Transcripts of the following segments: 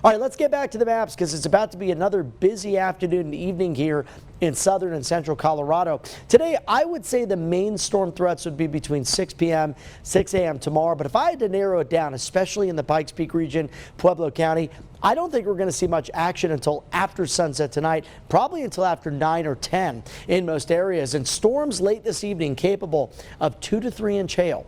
All right, let's get back to the maps because it's about to be another busy afternoon and evening here in southern and central Colorado. Today, I would say the main storm threats would be between 6 p.m., 6 a.m. tomorrow. But if I had to narrow it down, especially in the Pikes Peak region, Pueblo County, I don't think we're going to see much action until after sunset tonight, probably until after 9 or 10 in most areas. And storms late this evening capable of 2 to 3 inch hail.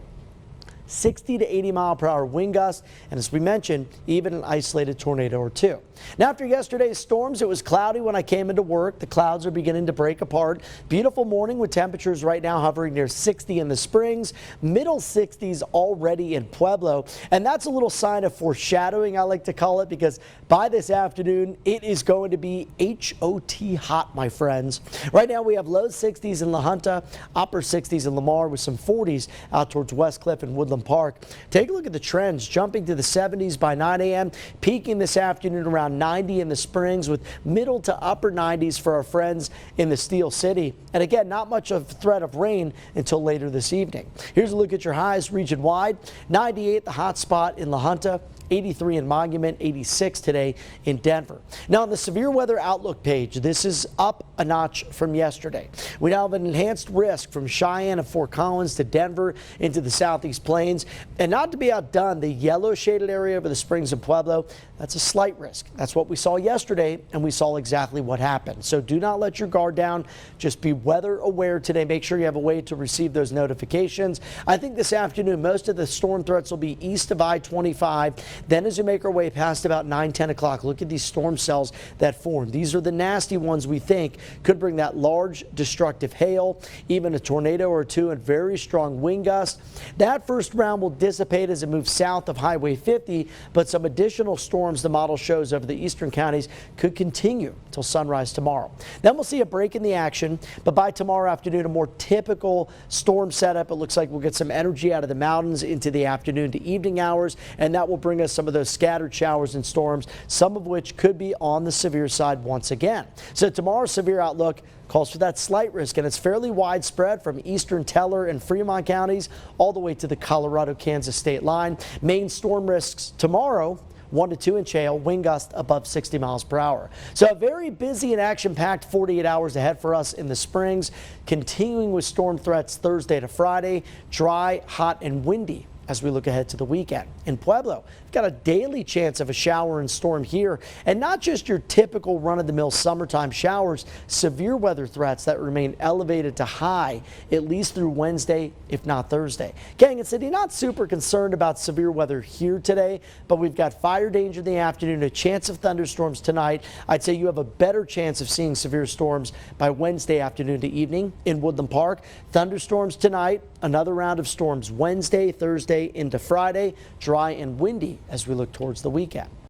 60 to 80 mile per hour wind gusts, and as we mentioned, even an isolated tornado or two. Now, after yesterday's storms, it was cloudy when I came into work. The clouds are beginning to break apart. Beautiful morning with temperatures right now hovering near 60 in the Springs, middle 60s already in Pueblo, and that's a little sign of foreshadowing, I like to call it, because by this afternoon, it is going to be HOT hot, my friends. Right now, we have low 60s in La Junta, upper 60s in Lamar with some 40s out towards West Cliff and Woodland Park. Take a look at the trends, jumping to the 70s by 9 a.m., peaking this afternoon around 90 in the Springs with middle to upper 90s for our friends in the Steel City. And again, not much of a threat of rain until later this evening. Here's a look at your highs region-wide. 98 the hot spot in La Junta. 83 in Monument, 86 today in Denver. Now on the severe weather outlook page, this is up a notch from yesterday. We now have an enhanced risk from Cheyenne and Fort Collins to Denver into the southeast plains. And not to be outdone, the yellow shaded area over the Springs and Pueblo, that's a slight risk. That's what we saw yesterday, and we saw exactly what happened. So do not let your guard down. Just be weather aware today. Make sure you have a way to receive those notifications. I think this afternoon, most of the storm threats will be east of I-25. Then as you make our way past about 9, 10 o'clock, look at these storm cells that form. These are the nasty ones we think could bring that large destructive hail, even a tornado or two, and very strong wind gusts. That first round will dissipate as it moves south of Highway 50, but some additional storms the model shows over the eastern counties could continue until sunrise tomorrow. Then we'll see a break in the action, but by tomorrow afternoon, a more typical storm setup. It looks like we'll get some energy out of the mountains into the afternoon to evening hours, and that will bring us some of those scattered showers and storms, some of which could be on the severe side once again. So tomorrow's severe outlook calls for that slight risk, and it's fairly widespread from eastern Teller and Fremont counties all the way to the Colorado-Kansas state line. Main storm risks tomorrow: 1 to 2 inch hail, wind gust above 60 miles per hour. So a very busy and action-packed 48 hours ahead for us in the Springs, continuing with storm threats Thursday to Friday, dry, hot, and windy as we look ahead to the weekend. In Pueblo, we've got a daily chance of a shower and storm here, and not just your typical run-of-the-mill summertime showers, severe weather threats that remain elevated to high at least through Wednesday, if not Thursday. Gang and City, not super concerned about severe weather here today, but we've got fire danger in the afternoon, a chance of thunderstorms tonight. I'd say you have a better chance of seeing severe storms by Wednesday afternoon to evening in Woodland Park. Thunderstorms tonight, another round of storms Wednesday, Thursday into Friday, dry and windy as we look towards the weekend.